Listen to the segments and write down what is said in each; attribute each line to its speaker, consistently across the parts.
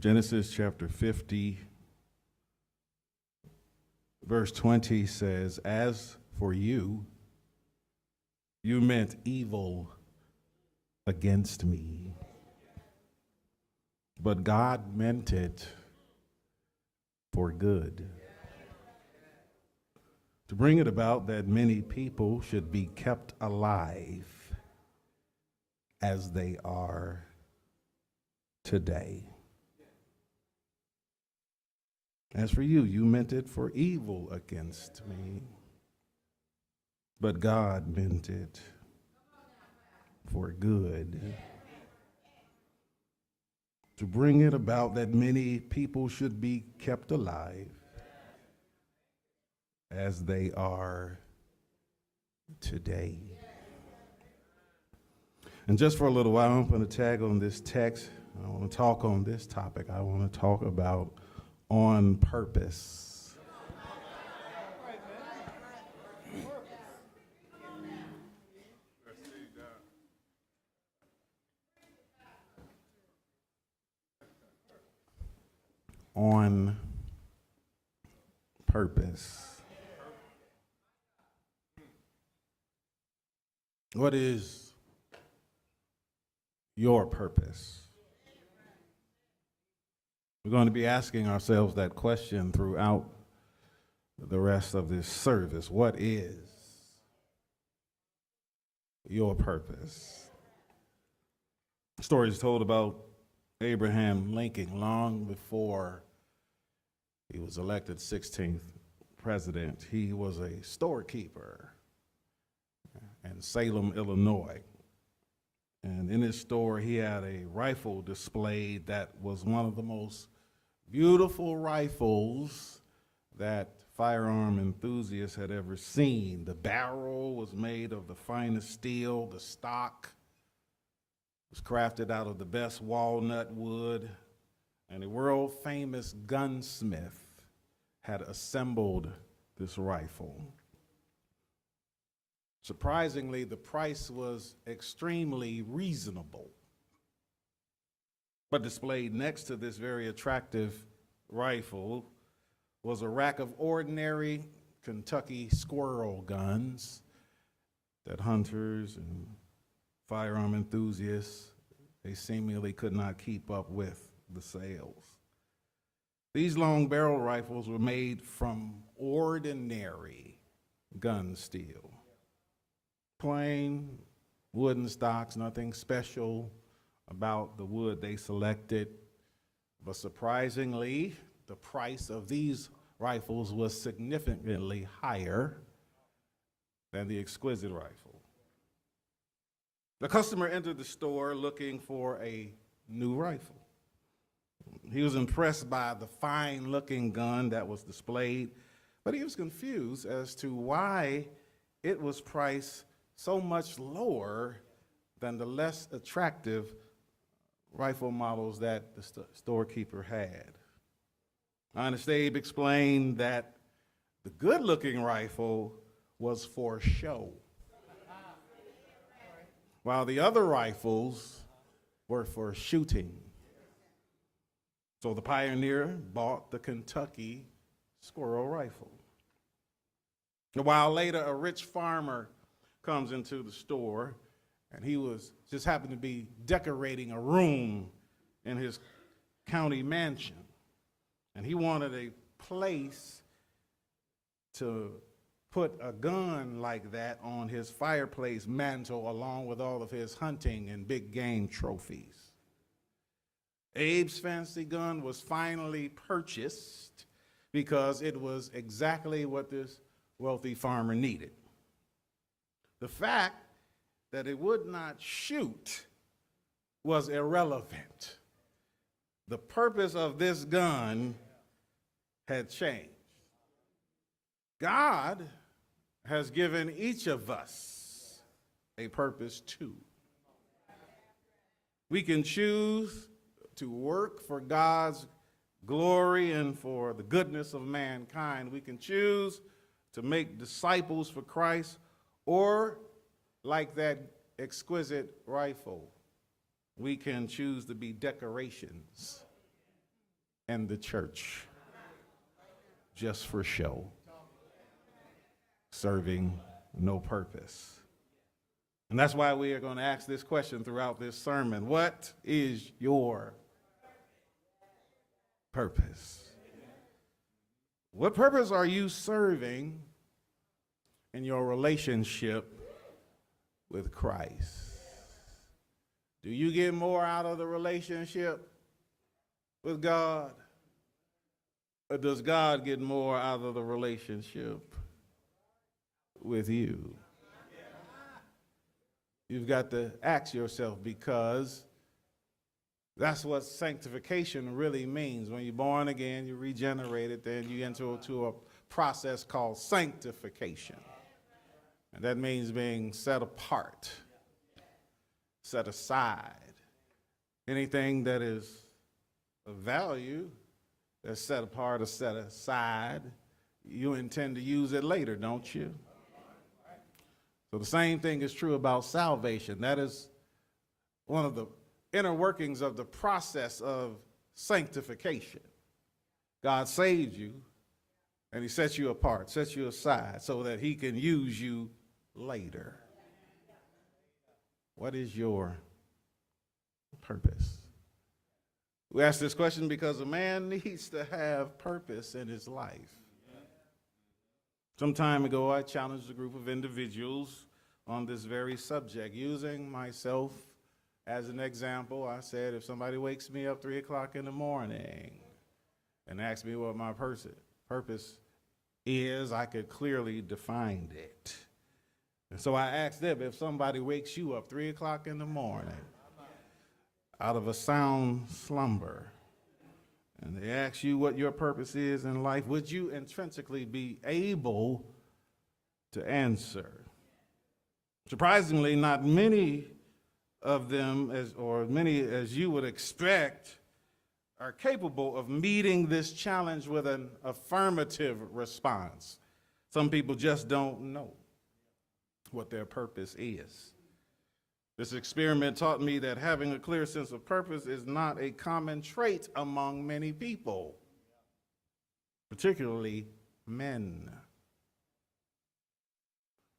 Speaker 1: Genesis chapter 50, verse 20 says, "As for you, you meant evil against me, but God meant it for good, to bring it about that many people should be kept alive as they are today. As for you, you meant it for evil against me, but God meant it for good, to bring it about that many people should be kept alive as they are today." And just for a little while, I'm going to tag on this text. I want to talk on this topic. I want to talk about on purpose. On purpose. What is your purpose? We're going to be asking ourselves that question throughout the rest of this service. What is your purpose? The story is told about Abraham Lincoln long before he was elected 16th president. He was a storekeeper in Salem, Illinois. And in his store, he had a rifle displayed that was one of the most beautiful rifles that firearm enthusiasts had ever seen. The barrel was made of the finest steel. The stock was crafted out of the best walnut wood. And a world-famous gunsmith had assembled this rifle. Surprisingly, the price was extremely reasonable. But displayed next to this very attractive rifle was a rack of ordinary Kentucky squirrel guns that hunters and firearm enthusiasts, they seemingly could not keep up with the sales. These long barrel rifles were made from ordinary gun steel. Plain wooden stocks, nothing special about the wood they selected. But surprisingly, the price of these rifles was significantly higher than the exquisite rifle. The customer entered the store looking for a new rifle. He was impressed by the fine-looking gun that was displayed, but he was confused as to why it was priced so much lower than the less attractive rifle models that the storekeeper had. Honest Abe explained that the good-looking rifle was for show, while the other rifles were for shooting. So the pioneer bought the Kentucky squirrel rifle. A while later, a rich farmer comes into the store, and he was just happened to be decorating a room in his county mansion. And he wanted a place to put a gun like that on his fireplace mantle along with all of his hunting and big game trophies. Abe's fancy gun was finally purchased because it was exactly what this wealthy farmer needed. The fact that it would not shoot was irrelevant. The purpose of this gun had changed. God has given each of us a purpose too. We can choose to work for God's glory and for the goodness of mankind. We can choose to make disciples for Christ, or like that exquisite rifle, we can choose to be decorations in the church just for show, serving no purpose. And that's why we are going to ask this question throughout this sermon. What is your purpose? What purpose are you serving in your relationship with Christ? Do you get more out of the relationship with God? Or does God get more out of the relationship with you? You've got to ask yourself, because that's what sanctification really means. When you're born again, you're regenerated, then you enter into a process called sanctification. And that means being set apart, set aside. Anything that is of value that's set apart or set aside, you intend to use it later, don't you? So the same thing is true about salvation. That is one of the inner workings of the process of sanctification. God saved you, and he sets you apart, sets you aside, so that he can use you later. What is your purpose? We ask this question because a man needs to have purpose in his life. Some time ago, I challenged a group of individuals on this very subject. Using myself as an example, I said, if somebody wakes me up 3 o'clock in the morning and asks me what my purpose is, I could clearly define it. And so I asked them, if somebody wakes you up 3 o'clock in the morning out of a sound slumber, and they ask you what your purpose is in life, would you intrinsically be able to answer? Surprisingly, not many of them, or many as you would expect, are capable of meeting this challenge with an affirmative response. Some people just don't know what their purpose is. This experiment taught me that having a clear sense of purpose is not a common trait among many people, particularly men,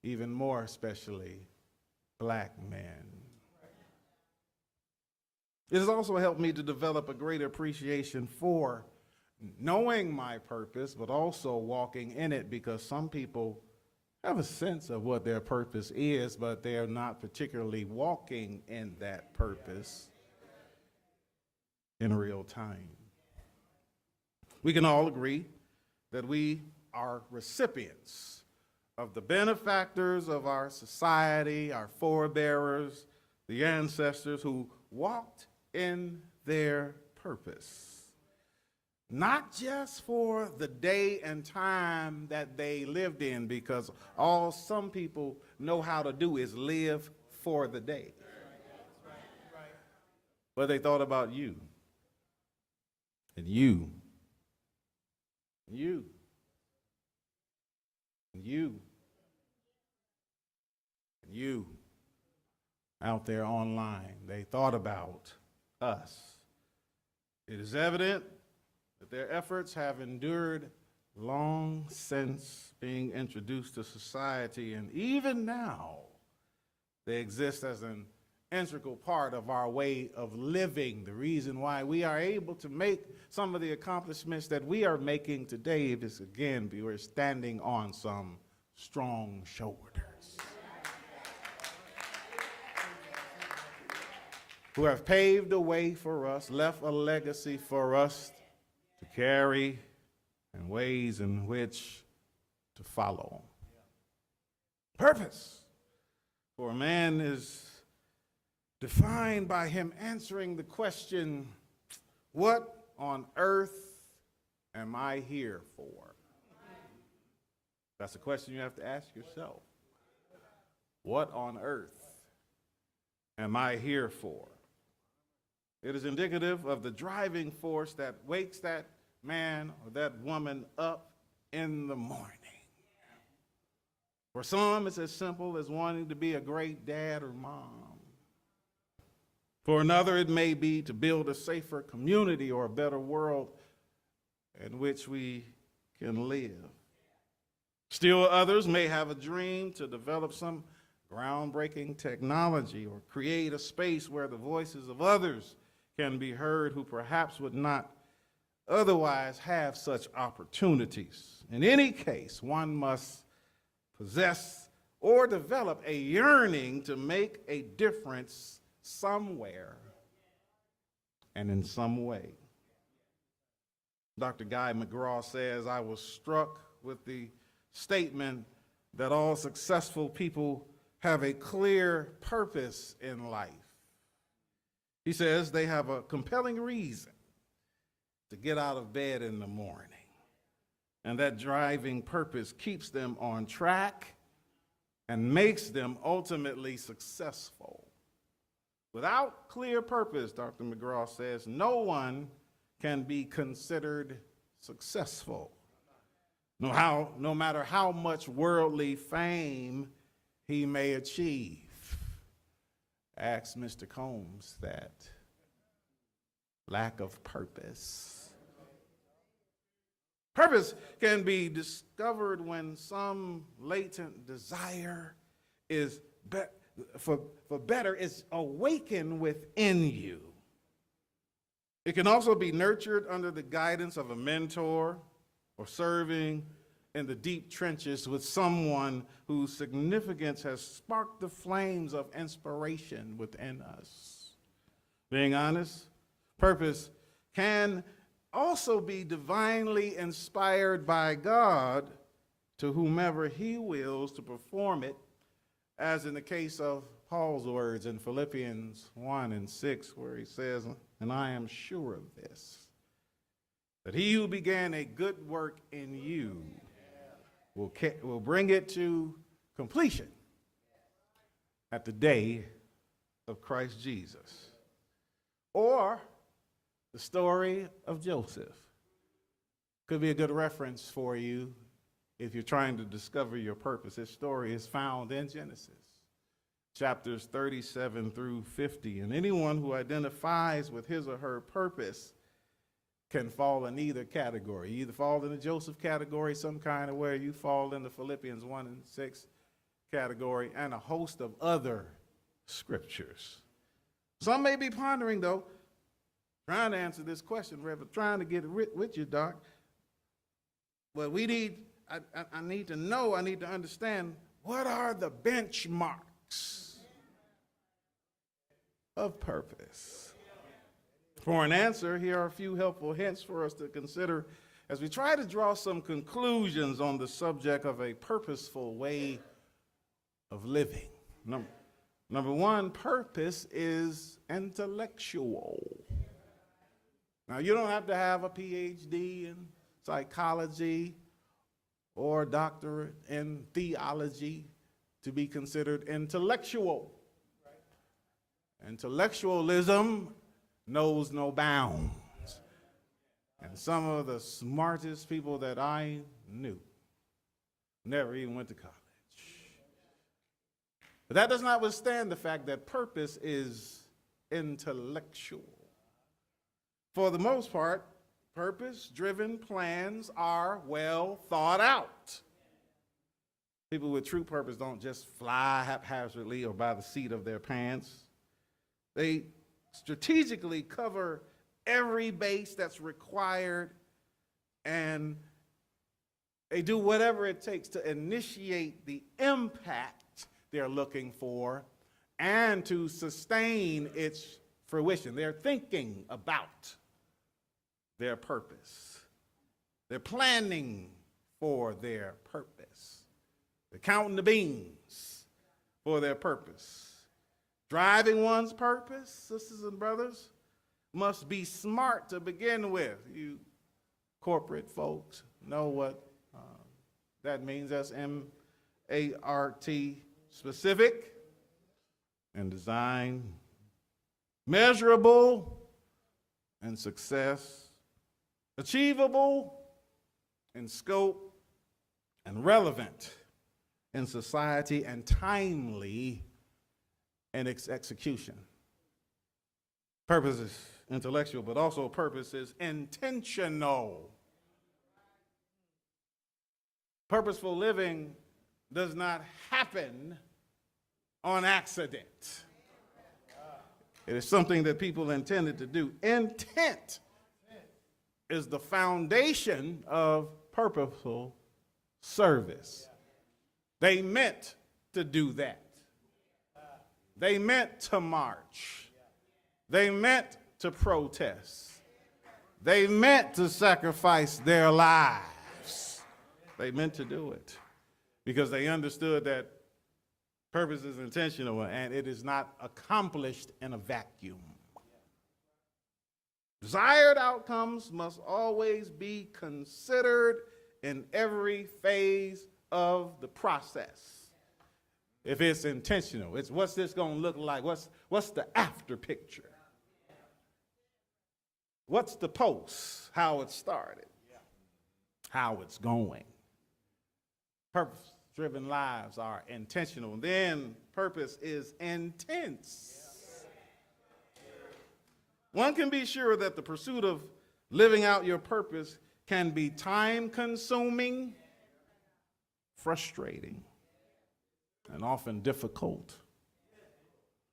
Speaker 1: even more especially black men. It has also helped me to develop a greater appreciation for knowing my purpose, but also walking in it, because some people have a sense of what their purpose is, but they are not particularly walking in that purpose in real time. We can all agree that we are recipients of the benefactors of our society, our forebearers, the ancestors who walked in their purpose. Not just for the day and time that they lived in, because all some people know how to do is live for the day. But they thought about you, and you, and you, and you, and you out there online. They thought about us. It is evident that their efforts have endured long since being introduced to society, and even now they exist as an integral part of our way of living. The reason why we are able to make some of the accomplishments that we are making today is, again, we're standing on some strong shoulders who have paved the way for us, left a legacy for us to carry, and ways in which to follow. Purpose for a man is defined by him answering the question, what on earth am I here for? That's a question you have to ask yourself. What on earth am I here for? It is indicative of the driving force that wakes that man or that woman up in the morning. For some, it's as simple as wanting to be a great dad or mom. For another, it may be to build a safer community or a better world in which we can live. Still others may have a dream to develop some groundbreaking technology or create a space where the voices of others can be heard who perhaps would not otherwise have such opportunities. In any case, one must possess or develop a yearning to make a difference somewhere and in some way. Dr. Guy McGraw says, I was struck with the statement that all successful people have a clear purpose in life. He says they have a compelling reason to get out of bed in the morning, and that driving purpose keeps them on track and makes them ultimately successful. Without clear purpose, Dr. McGraw says, no one can be considered successful. No matter how much worldly fame he may achieve. Ask Mr. Combs that. Lack of purpose. Purpose can be discovered when some latent desire is for better is awakened within you. It can also be nurtured under the guidance of a mentor or serving in the deep trenches with someone whose significance has sparked the flames of inspiration within us. Being honest, purpose can also be divinely inspired by God to whomever he wills to perform it, as in the case of Paul's words in Philippians 1:6, where he says, and I am sure of this, that he who began a good work in you will bring it to completion at the day of Christ Jesus. Or the story of Joseph could be a good reference for you if you're trying to discover your purpose. His story is found in Genesis, chapters 37 through 50. And anyone who identifies with his or her purpose can fall in either category. You either fall in the Joseph category, some kind of way, you fall in the Philippians 1:6 category, and a host of other scriptures. Some may be pondering, though, trying to answer this question, Reverend, trying to get it with you, Doc. But I need to know, I need to understand, what are the benchmarks of purpose? For an answer, here are a few helpful hints for us to consider as we try to draw some conclusions on the subject of a purposeful way of living. Number one, purpose is intellectual. Now, you don't have to have a PhD in psychology or a doctorate in theology to be considered intellectual. Intellectualism knows no bounds. And some of the smartest people that I knew never even went to college. But that does not withstand the fact that purpose is intellectual. For the most part, purpose-driven plans are well thought out. People with true purpose don't just fly haphazardly or by the seat of their pants. They strategically cover every base that's required, and they do whatever it takes to initiate the impact they're looking for and to sustain its fruition. They're thinking about their purpose. They're planning for their purpose. They're counting the beans for their purpose. Driving one's purpose, sisters and brothers, must be smart to begin with. You corporate folks know what that means. That's M-A-R-T, specific and design, measurable and success, achievable in scope and relevant in society, and timely in its execution. Purpose is intellectual, but also purpose is intentional. Purposeful living does not happen on accident. It is something that people intended to do. Intent is the foundation of purposeful service. They meant to do that. They meant to march. They meant to protest. They meant to sacrifice their lives. They meant to do it because they understood that purpose is intentional and it is not accomplished in a vacuum. Desired outcomes must always be considered in every phase of the process. If it's intentional, it's what's this going to look like? What's the after picture? What's the post? How it started? How it's going? Purpose-driven lives are intentional. Then purpose is intense. One can be sure that the pursuit of living out your purpose can be time-consuming, frustrating, and often difficult.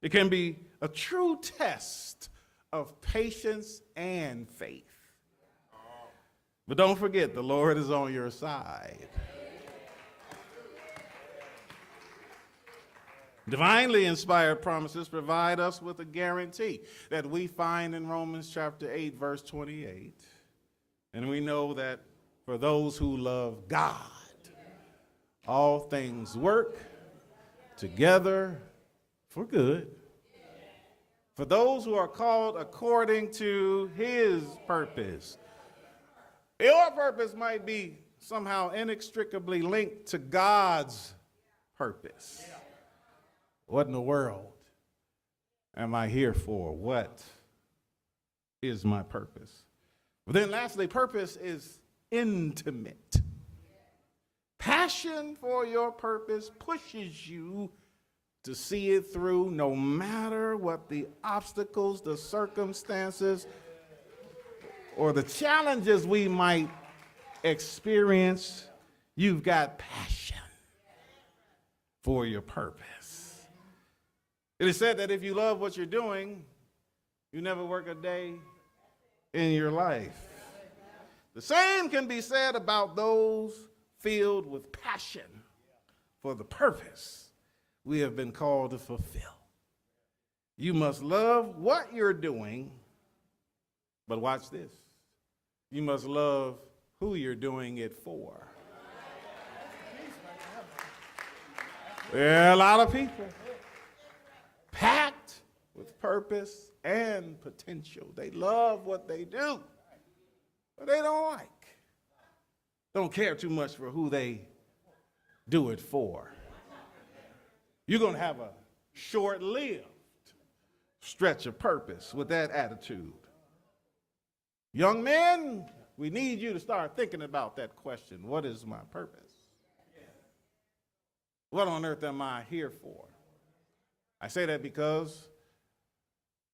Speaker 1: It can be a true test of patience and faith. But don't forget, the Lord is on your side. Divinely inspired promises provide us with a guarantee that we find in Romans chapter 8, verse 28. And we know that for those who love God, all things work together for good. For those who are called according to his purpose. Your purpose might be somehow inextricably linked to God's purpose. What in the world am I here for? What is my purpose? But then lastly, purpose is intimate. Passion for your purpose pushes you to see it through no matter what the obstacles, the circumstances, or the challenges we might experience. You've got passion for your purpose. It is said that if you love what you're doing, you never work a day in your life. The same can be said about those filled with passion for the purpose we have been called to fulfill. You must love what you're doing, but watch this. You must love who you're doing it for. There are a lot of people packed with purpose and potential. They love what they do, but they don't care too much for who they do it for. You're going to have a short-lived stretch of purpose with that attitude. Young men, we need you to start thinking about that question. What is my purpose? What on earth am I here for? I say that because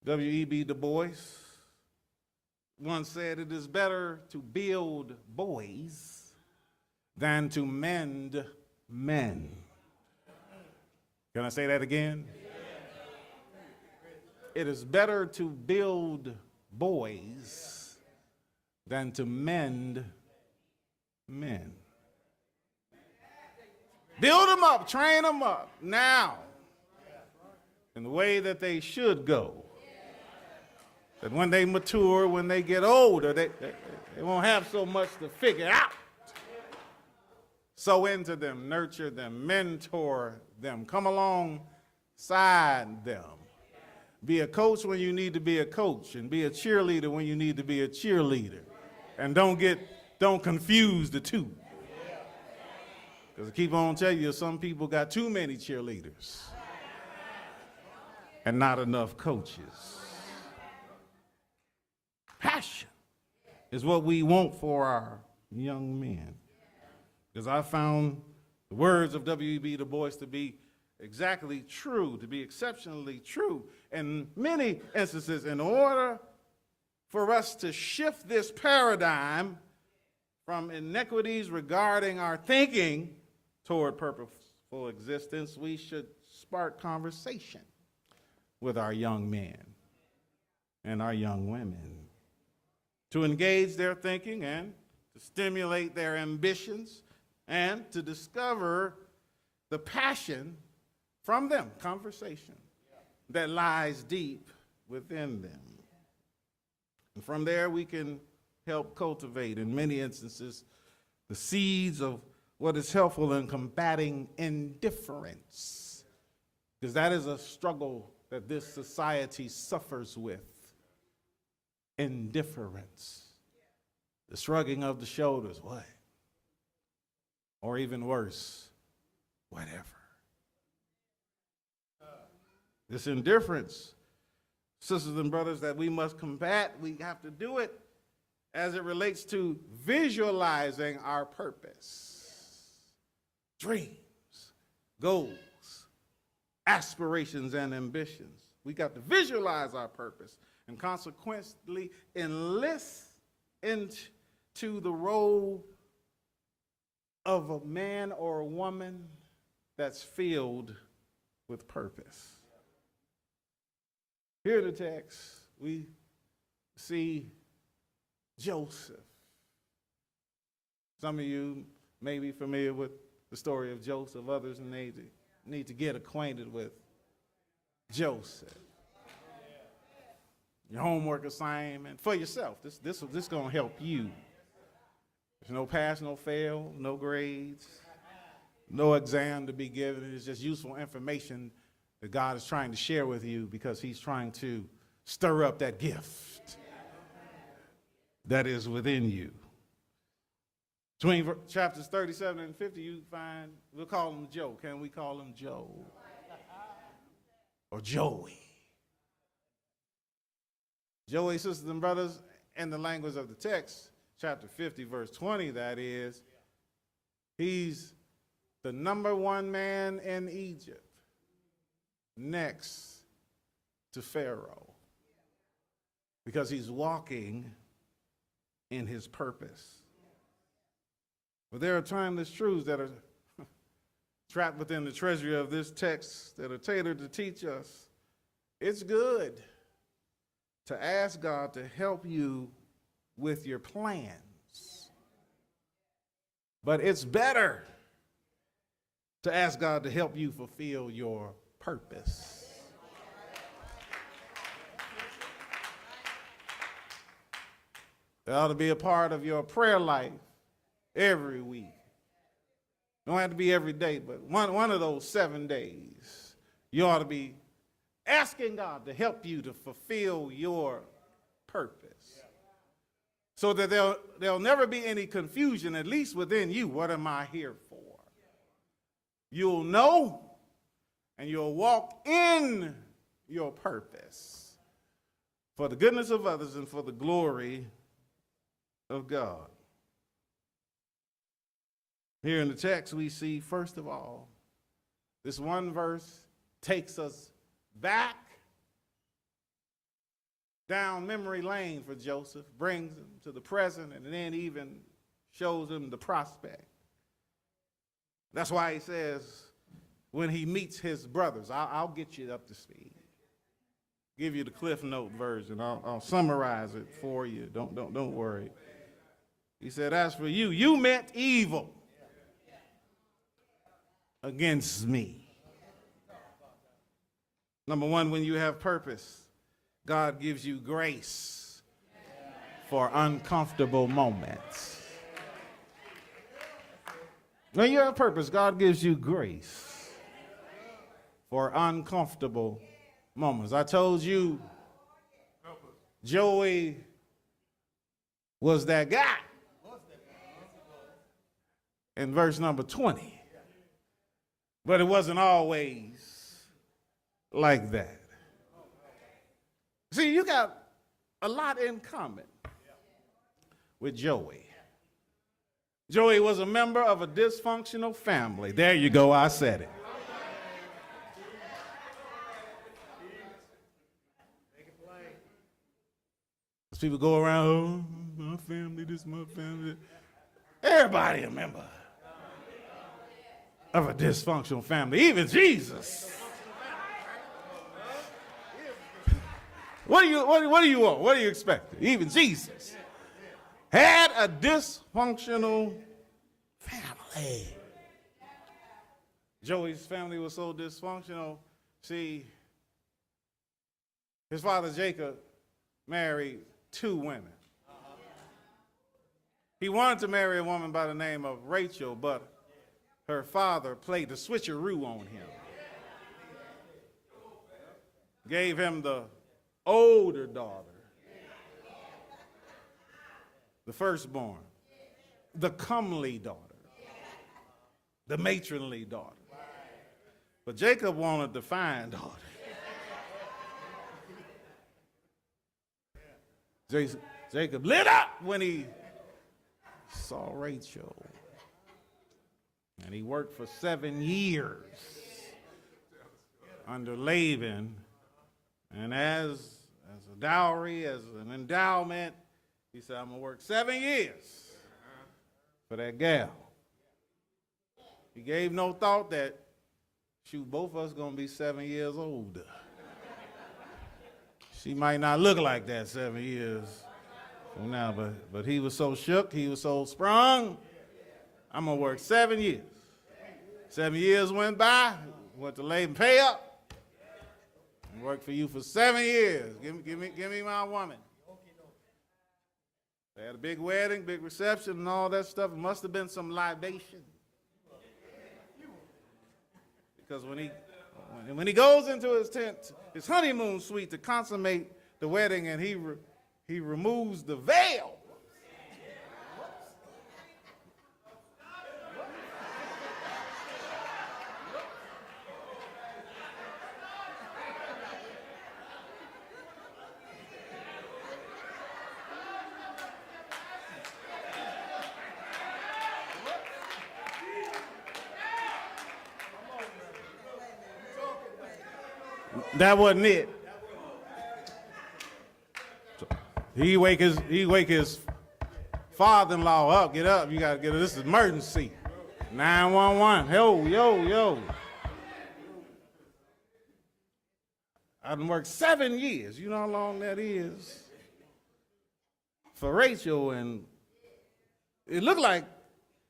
Speaker 1: W.E.B. Du Bois once said it is better to build boys than to mend men. Can I say that again? It is better to build boys than to mend men. Build them up, train them up now in the way that they should go. That when they mature, when they get older, they won't have so much to figure out. Sow into them, nurture them, mentor them, come alongside them. Be a coach when you need to be a coach, and be a cheerleader when you need to be a cheerleader. And don't confuse the two. Because I keep on telling you, some people got too many cheerleaders and not enough coaches. Passion is what we want for our young men. Because I found the words of W.E.B. Du Bois to be exactly true, to be exceptionally true. In many instances, in order for us to shift this paradigm from inequities regarding our thinking toward purposeful existence, we should spark conversation with our young men and our young women to engage their thinking and to stimulate their ambitions and to discover the passion from them, conversation that lies deep within them. And from there, we can help cultivate, in many instances, the seeds of what is helpful in combating indifference, because that is a struggle that this society suffers with. Indifference. The shrugging of the shoulders, what? Or even worse, whatever. This indifference, sisters and brothers, that we must combat, we have to do it as it relates to visualizing our purpose, dreams, goals, aspirations, and ambitions. We got to visualize our purpose and consequently enlist into the role of a man or a woman that's filled with purpose. Here in the text, we see Joseph. Some of you may be familiar with the story of Joseph. Others need to get acquainted with Joseph. Your homework assignment for yourself. This is going to help you. There's no pass, no fail, no grades, no exam to be given. It's just useful information that God is trying to share with you because he's trying to stir up that gift that is within you. Between chapters 37 and 50, you find, we'll call him Joe. Can we call him Joe? Or Joey? Joey, sisters and brothers, in the language of the text, chapter 50, verse 20, that is, he's the number one man in Egypt, next to Pharaoh, because he's walking in his purpose. But there are timeless truths that are trapped within the treasury of this text that are tailored to teach us. It's good to ask God to help you with your plans, but it's better to ask God to help you fulfill your purpose. That ought to be a part of your prayer life every week. Don't have to be every day, but one of those 7 days, you ought to be asking God to help you to fulfill your purpose. So that there'll never be any confusion, at least within you. What am I here for? You'll know and you'll walk in your purpose for the goodness of others and for the glory of God. Here in the text, we see, first of all, this one verse takes us back down memory lane for Joseph, brings him to the present, and then even shows him the prospect. That's why he says, when he meets his brothers, I'll get you up to speed. Give you the Cliff Note version. I'll summarize it for you. Don't worry. He said, as for you, you meant evil against me. Number one, when you have purpose, God gives you grace for uncomfortable moments. When you have purpose, God gives you grace for uncomfortable moments. I told you Joey was that guy in verse number 20. But it wasn't always like that. See, you got a lot in common with Joey. Joey was a member of a dysfunctional family. There you go, I said it. People go around, oh, my family, this, my family. Everybody a member of a dysfunctional family, even Jesus. What do you want? What do you expect? Even Jesus had a dysfunctional family. Joey's family was so dysfunctional. See, his father Jacob married 2 women. He wanted to marry a woman by the name of Rachel, but her father played the switcheroo on him. Gave him the older daughter, the firstborn, the comely daughter, the matronly daughter. But Jacob wanted the fine daughter. Jacob lit up when he saw Rachel. And he worked for 7 years under Laban. And as a dowry, as an endowment, he said, I'm going to work 7 years for that gal. He gave no thought that, shoot, both of us going to be 7 years older. She might not look like that 7 years from now, but he was so shook, he was so sprung. I'm going to work 7 years. 7 years went by, went to Laban, pay up. Worked for you for 7 years. Give me my woman. They had a big wedding, big reception, and all that stuff. It must have been some libation. Because when he goes into his tent, his honeymoon suite to consummate the wedding, and he removes the veil. That wasn't it. He wake his father-in-law up. Get up. You gotta get up. This is emergency. 911. Yo. I've worked 7 years. You know how long that is for Rachel, and it looked like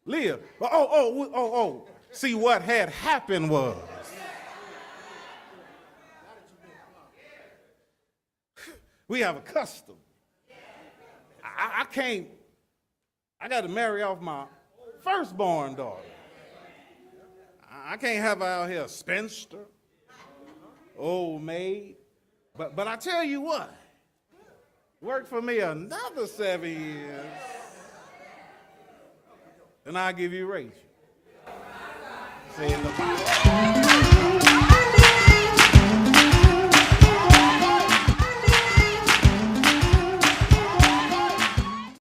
Speaker 1: Leah. Oh. See, what had happened was, we have a custom. I can't, I got to marry off my firstborn daughter. I can't have her out here a spinster, old maid. But I tell you what, work for me another 7 years, and I'll give you Rachel. Say in the Bible.